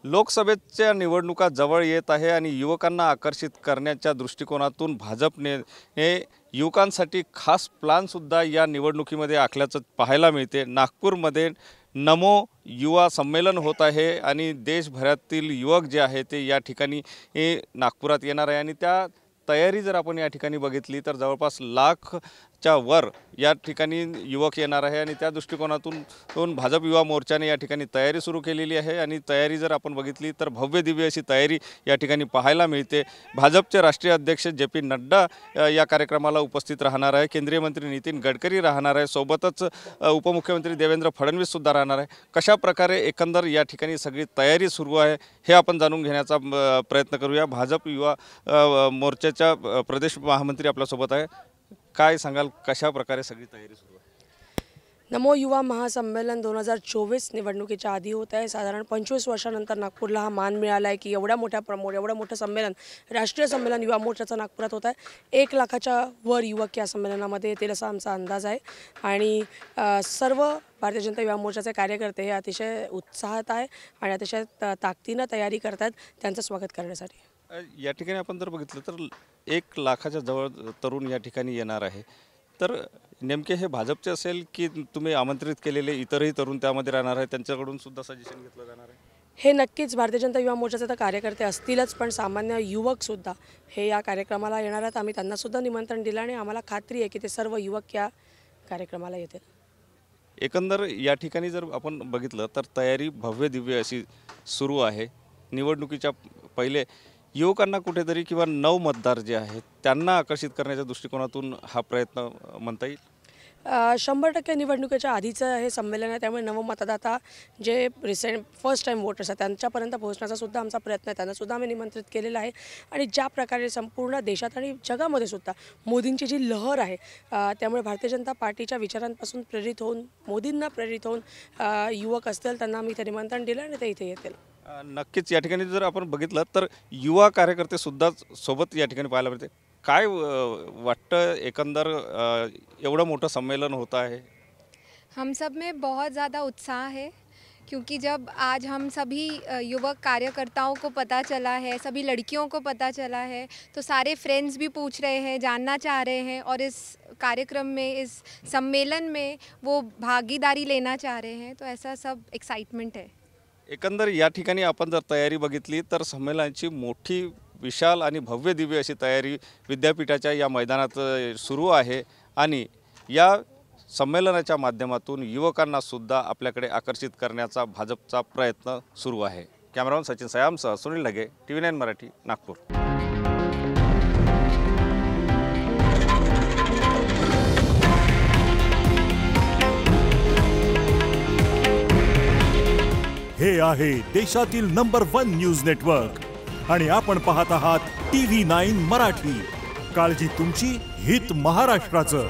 लोकसभेच्या निवडणुका जवळ येत आहे आणि युवकांना आकर्षित करण्याच्या दृष्टिकोनातून भाजपने युवकांसाठी खास प्लॅनसुद्धा या निवडणुकीमध्ये आखल्याचं पाहायला मिळते। नागपूरमध्ये नमो युवा संमेलन होत आहे आणि देशभरातील युवक जे आहे ते या ठिकाणी नागपुरात येणार आहे आणि त्या तयारी जर आपण या ठिकाणी बघितली तर जवळपास लाखच्या वर या ठिकाणी युवक येणार आहे आणि त्या दृष्टिकोनातून भाजप युवा मोर्चाने या ठिकाणी तयारी सुरू केलेली आहे आणि तयारी जर आपण बघितली तर भव्य दिव्य अशी तयारी या ठिकाणी पाहायला मिळते। भाजपचे राष्ट्रीय अध्यक्ष जे.पी. नड्डा या कार्यक्रमाला उपस्थित राहणार आहे, केंद्रीय मंत्री नितीन गडकरी राहणार आहे, सोबतच उपमुख्यमंत्री देवेंद्र फडणवीस सुद्धा राहणार आहे। कशा प्रकारे एकंदर या ठिकाणी सगळी तयारी सुरू आहे हे आपण जाणून घेण्याचा प्रयत्न करूया। भाजप युवा मोर्चाच्या प्रदेश महामंत्री आपल्यासोबत आहे, काय सांगाल कशा प्रकारे सगळी तयारी सुरू आहे? नमो युवा महासंमेलन 2024 निवडणुकीच्या आधी होत आहे। साधारण 25 वर्षानंतर नागपूरला हा मान मिळाला आहे की एवढं मोठं संमेलन, राष्ट्रीय संमेलन युवा मोर्चाचं नागपुरात होत आहे। 1 लाखाच्या वर युवक या संमेलनामध्ये येतील असा आमचा अंदाज आहे आणि सर्व भारतीय जनता युवा मोर्चाचे कार्यकर्ते हे अतिशय उत्साहात आहे आणि अतिशय ताकदीने तयारी करतात त्यांचं स्वागत करण्यासाठी। या ठिकाणी आपण जर बघितलं तर 1 लाखाच्या जवळ तरुण या ठिकाणी येणार आहे, तर नेमके हे भाजपचे असेल की तुम्ही आमंत्रित केलेले इतरही तरुण त्यामध्ये राहणार आहे, त्यांच्याकडून सुद्धा सजेशन घेतलं जाणार आहे? हे नक्कीच भारतीय जनता युवा मोर्चाचे तर कार्यकर्ते असतीलच, पण सामान्य युवकसुद्धा हे या कार्यक्रमाला येणार आहेत। आम्ही त्यांनासुद्धा निमंत्रण दिलं आणि आम्हाला खात्री आहे की ते सर्व युवक या कार्यक्रमाला येतील। एकंदर या ठिकाणी जर आपण बघितलं तर तयारी भव्य दिव्य अशी सुरू आहे। निवडणुकीच्या पहिले युवकांना कुठेतरी किंवा नव मतदार जे आहेत त्यांना आकर्षित करण्याच्या दृष्टिकोनातून हा प्रयत्न म्हणता येईल? 100% निवडणुकीच्या आधीचं हे संमेलन आहे, त्यामुळे नवमतदाता जे फर्स्ट टाइम वोटर्स आहेत त्यांच्यापर्यंत पोहोचण्याचा सुद्धा आमचा प्रयत्न आहे। त्यांनासुद्धा आम्ही निमंत्रित केलेलं आहे आणि ज्या प्रकारे संपूर्ण देशात आणि जगामध्ये सुद्धा मोदींची जी लहर आहे त्यामुळे भारतीय जनता पार्टीच्या विचारांपासून प्रेरित होऊन मोदींना प्रेरित होऊन युवक असतील त्यांना आम्ही इथे निमंत्रण दिलं आणि ते इथे येतील। नक्कीच या ठिकाणी जर आपण बघितलं तर युवा कार्यकर्ते सुद्धा सोबत या ठिकाणी पाहायला मिळते। काय वाटतं एकंदर एवढं मोठं सम्मेलन होता है? हम सब में बहुत ज़्यादा उत्साह है क्योंकि जब आज हम सभी युवक कार्यकर्ताओं को पता चला है, सभी लड़कियों को पता चला है, तो सारे फ्रेंड्स भी पूछ रहे हैं, जानना चाह रहे हैं और इस कार्यक्रम में, इस सम्मेलन में वो भागीदारी लेना चाह रहे हैं, तो ऐसा सब एक्साइटमेंट है। एकंदर या ठिकाणी आपण जर तयारी बघितली तर संमेलनाची मोठी विशाल आणि भव्य दिव्य अशी तयारी विद्यापीठाच्या या मैदानात सुरू आहे आणि या संमेलनाच्या माध्यमातून युवकांना सुद्धा आपल्याकडे आकर्षित करण्याचा भाजपचा प्रयत्न सुरू आहे। कॅमेरामन सचिन सयामसह सुनील लगे, TV9 मराठी, नागपूर। हे आहे देशातील नंबर 1 न्यूज नेटवर्क आणि आपण पाहत आहात TV9 मराठी। काळजी तुमची, हित महाराष्ट्राचं।